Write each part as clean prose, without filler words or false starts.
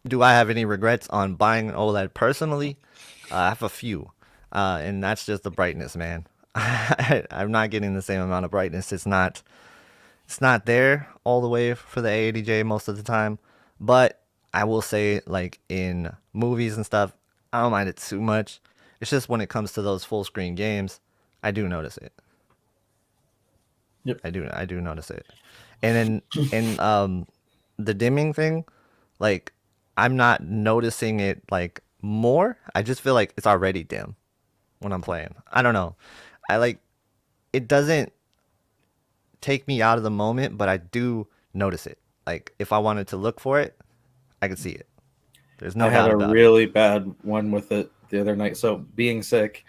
Do I have any regrets on buying an OLED personally? I have a few, and that's just the brightness, man. I'm not getting the same amount of brightness. It's not there all the way for the A80J most of the time, but I will say like in movies and stuff, I don't mind it too much. It's just when it comes to those full screen games, I do notice it. Yep. I do notice it. And then in the dimming thing, like I'm not noticing it like more. I just feel like it's already dim when I'm playing. I don't know. I like it doesn't take me out of the moment, but I do notice it. Like if I wanted to look for it, I could see it. There's I no had doubt a about it. really bad one with it the other night. So being sick,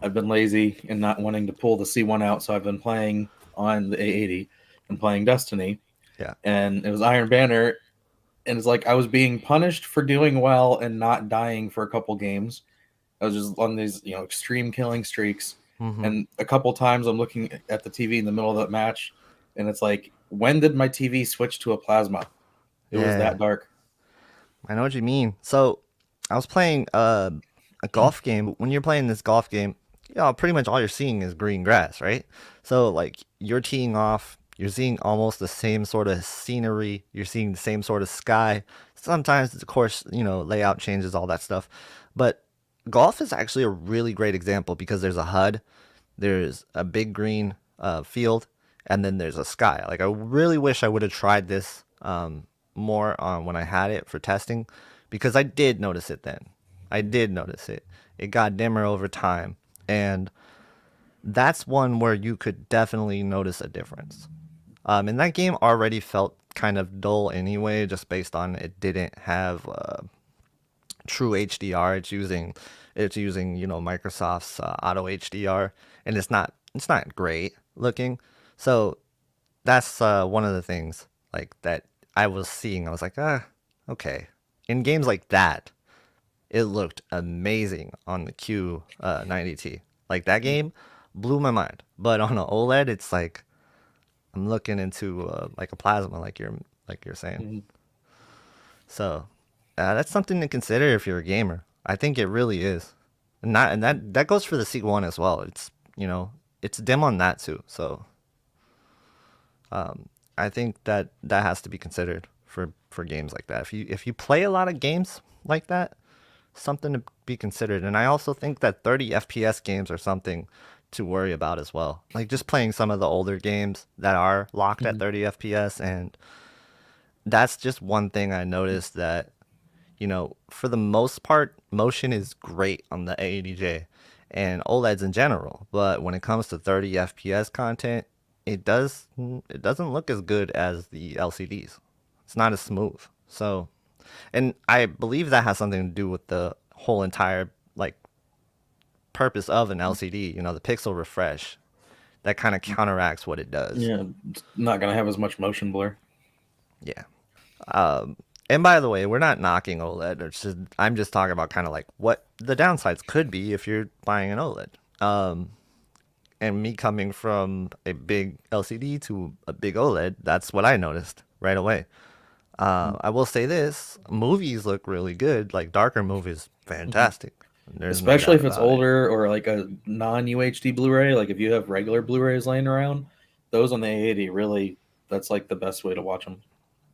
I've been lazy and not wanting to pull the C1 out, so I've been playing on the A80 and playing Destiny, Yeah. and it was Iron Banner, and it's like I was being punished for doing well and not dying for a couple games. I was just on these, extreme killing streaks, Mm-hmm. and a couple times I'm looking at the TV in the middle of that match, and it's like, when did my TV switch to a plasma? It was Yeah. that dark. I know what you mean. So I was playing a golf game. When you're playing this golf game, pretty much all you're seeing is green grass, right? So like you're teeing off, you're seeing almost the same sort of scenery, you're seeing the same sort of sky. Sometimes, of course, layout changes, all that stuff. But golf is actually a really great example because there's a HUD, there's a big green field, and then there's a sky. Like I really wish I would have tried this more on when I had it for testing, because I did notice it then. I did notice it. It got dimmer over time, and that's one where you could definitely notice a difference. And that game already felt kind of dull anyway, just based on it didn't have true HDR. It's using Microsoft's Auto HDR, and it's not great looking. So that's one of the things like that I was seeing. I was like, okay. In games like that, it looked amazing on the Q90T. Like that game blew my mind. But on an OLED, it's like I'm looking into like a plasma, like you're saying. Mhm. So that's something to consider if you're a gamer. I think it really is. And that goes for the C1 as well. It's dim on that too. So I think that has to be considered for games like that. If you play a lot of games like that, something to be considered. And I also think that 30 FPS games are something to worry about as well. Like just playing some of the older games that are locked at Mhm. 30 FPS, and that's just one thing I noticed that for the most part, motion is great on the A80J and OLEDs in general. But when it comes to 30 FPS content, it doesn't look as good as the LCDs. It's not as smooth. So, and I believe that has something to do with the whole entire like purpose of an LCD. The pixel refresh that kind of counteracts what it does. Yeah, it's not gonna have as much motion blur. Yeah. And by the way, we're not knocking OLED. I'm just talking about kind of like what the downsides could be if you're buying an OLED. And me coming from a big LCD to a big OLED, that's what I noticed right away. I will say this: movies look really good. Like darker movies, Mhm. fantastic. There's no Especially doubt if it's about it. older or like a non UHD Blu-ray. Like if you have regular Blu-rays laying around, those on the A80 really, that's like the best way to watch them.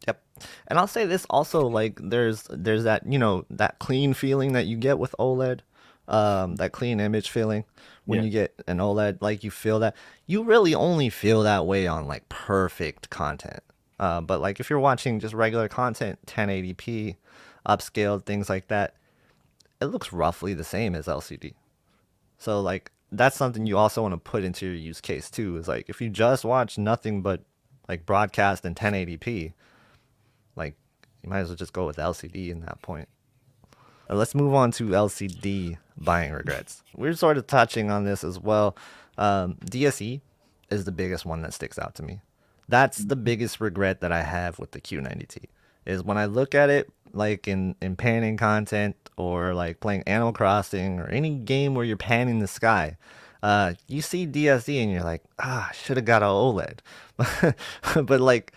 Yep. And I'll say this also, like there's that, that clean feeling that you get with OLED, that clean image feeling when Yeah. you get an OLED, like you feel that. You really only feel that way on like perfect content. But like if you're watching just regular content, 1080p, upscaled, things like that, it looks roughly the same as LCD. So like that's something you also want to put into your use case too, is like if you just watch nothing but like broadcast in 1080p, like, you might as well just go with LCD in that point. Let's move on to LCD buying regrets. We're sort of touching on this as well. DSE is the biggest one that sticks out to me. That's the biggest regret that I have with the Q90T. Is when I look at it, like in panning content or like playing Animal Crossing or any game where you're panning the sky. You see DSE and you're like, I should have got a OLED. But like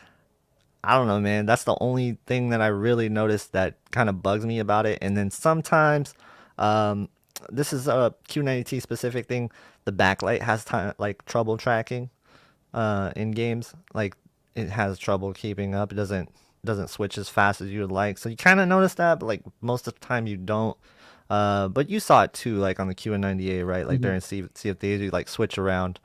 I don't know, man. That's the only thing that I really noticed that kind of bugs me about it. And then sometimes, um, this is a Q90T specific thing. The backlight has time like trouble tracking in games. Like it has trouble keeping up. It doesn't switch as fast as you would like. So you kind of notice that, but like most of the time you don't. But you saw it too, like on the QN90A, right? Like Mhm. during CFDs, you like switch around.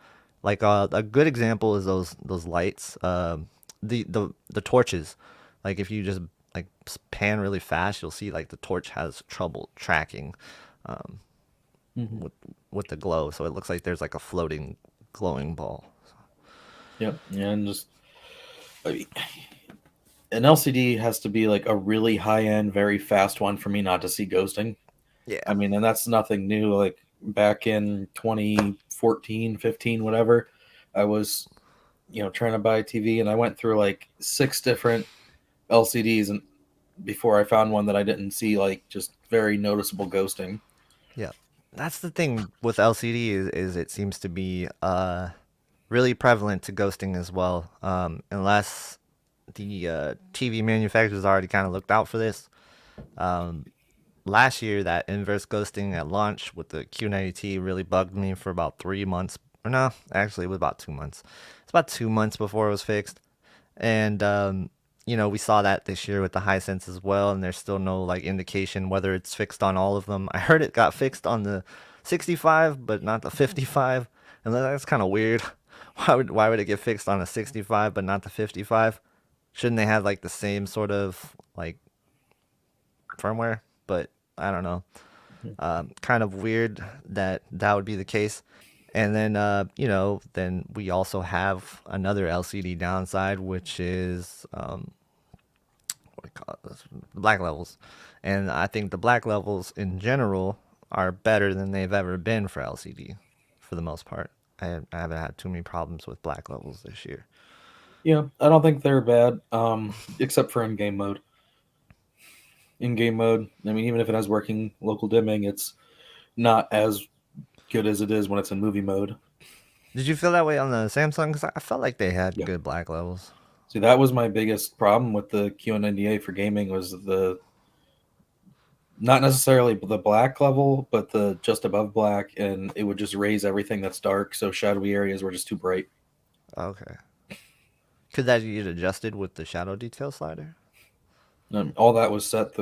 Like a good example is those lights, the torches. Like if you just like pan really fast, you'll see like the torch has trouble tracking um, Mhm. with with the glow. So it looks like there's like a floating glowing ball. Yep. And just I mean, an LCD has to be like a really high end, very fast one for me not to see ghosting. I Yeah. mean, and that's nothing new. Like back in 2014, 15, whatever, I was, trying to buy a TV and I went through like six different LCDs and before I found one that I didn't see like just very noticeable ghosting. Yeah, that's the thing with LCD is it seems to be really prevalent to ghosting as well. Unless the TV manufacturers already kind of looked out for this. Um, Last year, that inverse ghosting at launch with the Q90T really bugged me for about 3 months. Or no, actually, it was about 2 months. It's about 2 months before it was fixed. And we saw that this year with the high sense as well, and there's still no like indication whether it's fixed on all of them. I heard it got fixed on the 65, but not the 55, and that's kind of weird. Why would it get fixed on a 65 but not the 55? Shouldn't they have like the same sort of like firmware? But I don't know. Kind of weird that that would be the case. And then, then we also have another LCD downside, which is what do you call this? Black levels. And I think the black levels in general are better than they've ever been for LCD, for the most part. I haven't had too many problems with black levels this year. Yeah, I don't think they're bad, except for in game mode. In game mode, I mean, even if it has working local dimming, it's not as good as it is when it's in movie mode. Did you feel that way on the Samsung? Because I felt like they had Yeah. good black levels. See, that was my biggest problem with the QN90A for gaming was the not necessarily the black level, but the just above black, and it would just raise everything that's dark, so shadowy areas were just too bright. Okay. Could that get adjusted with the shadow detail slider? All that was set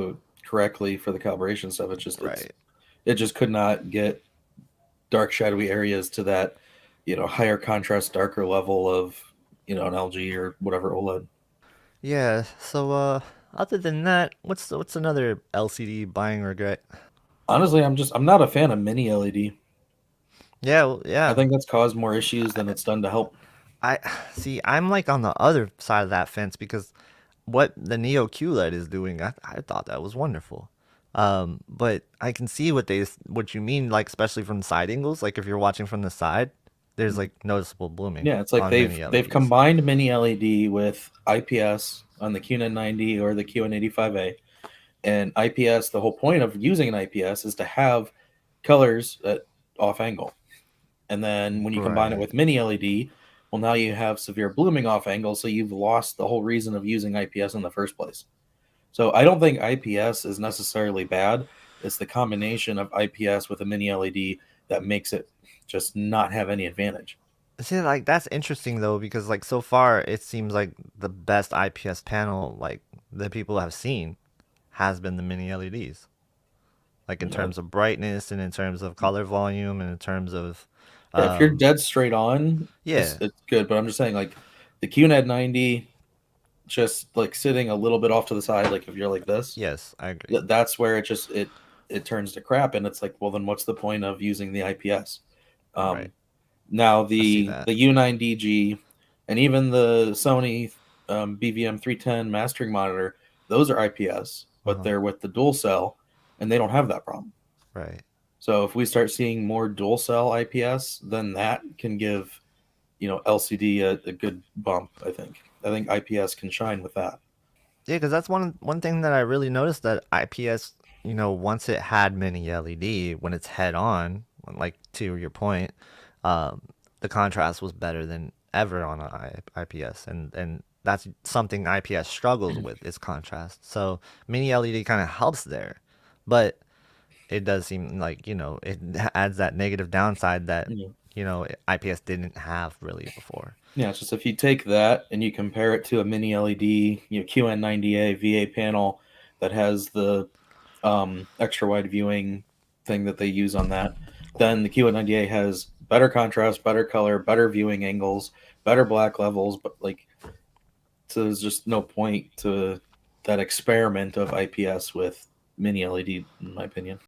correctly for the calibration stuff. Right. It just could not get dark shadowy areas to that higher contrast, darker level of an LG or whatever OLED. Yeah. So, other than that, what's another LCD buying regret? Honestly, I'm not a fan of mini LED. Yeah, well, I yeah. think that's caused more issues than it's done to help. I see. I'm like on the other side of that fence because what the Neo QLED is doing, I thought that was wonderful. But I can see what you mean, like especially from side angles. Like if you're watching from the side, there's like noticeable blooming Yeah, it's like on mini they've LEDs. combined mini LED with IPS on the QN90 or the QN85A. And IPS, the whole point of using an IPS is to have colors at off angle. And then when you combine it Right. with mini LED, well, now you have severe blooming off angle, so you've lost the whole reason of using IPS in the first place. So I don't think IPS is necessarily bad. It's the combination of IPS with a mini LED that makes it just not have any advantage. See, like that's interesting though because like so far it seems like the best IPS panel like that people have seen has been the mini LEDs. Like in You know, terms of brightness and in terms of color volume and in terms of yeah, if you're um dead straight on, yeah, it's good. But I'm just saying, like the QNED 90, just like sitting a little bit off to the side, like if you're like this, yes, I agree. that's where it turns to crap, and it's like, well, then what's the point of using the IPS? Right. Um, Now I see the that. U9DG and even the Sony BVM 310 mastering monitor, those are IPS, but Uh-huh. they're with the dual cell, and they don't have that problem. Right. So if we start seeing more dual cell IPS, then that can give LCD a good bump. I think IPS can shine with that. Yeah, because that's one thing that I really noticed that IPS, once it had mini LED, when it's head on, like to your point, um, the contrast was better than ever on IPS, and that's something IPS struggles with is contrast. So mini LED kind of helps there, but it does seem like it adds that negative downside that Yeah. IPS didn't have really before. Yeah, it's just if you take that and you compare it to a mini LED, QN90A VA panel that has the extra wide viewing thing that they use on that, then the QN90A has better contrast, better color, better viewing angles, better black levels, but like, so there's just no point to that experiment of IPS with mini LED, in my opinion.